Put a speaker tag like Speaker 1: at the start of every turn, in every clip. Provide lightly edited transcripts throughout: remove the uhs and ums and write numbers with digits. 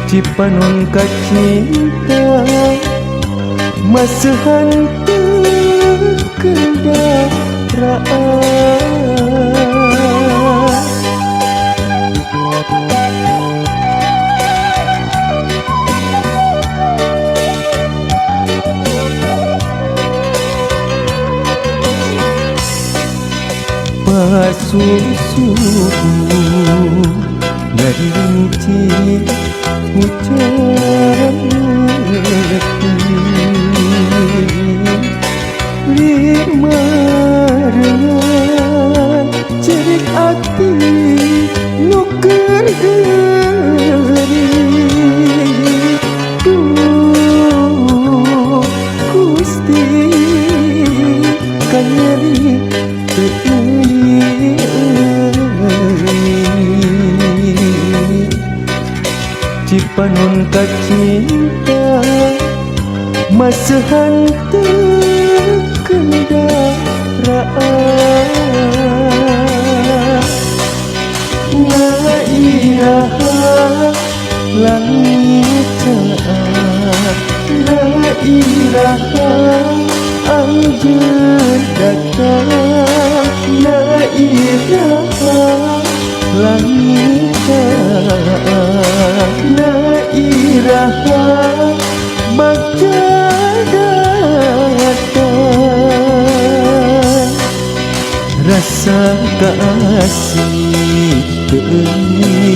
Speaker 1: Cipanon ka cinta Masahan kendaraan Pasusuh ngerinci hujan lima rengan cerik hati nuker geri Gusti kanyeri Cipanon ka cinta Masahan kendaraan La ilaha langit taat La ilaha anjeun datang La ilaha langit taat La ilaha bagja datang Rasa kasih teungi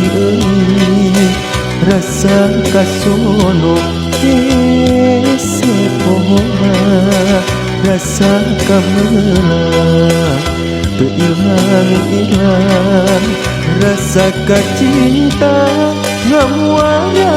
Speaker 1: Rasa kasono sepona Rasa kamelah teuilang-ilang Rasa kacinta ngamuara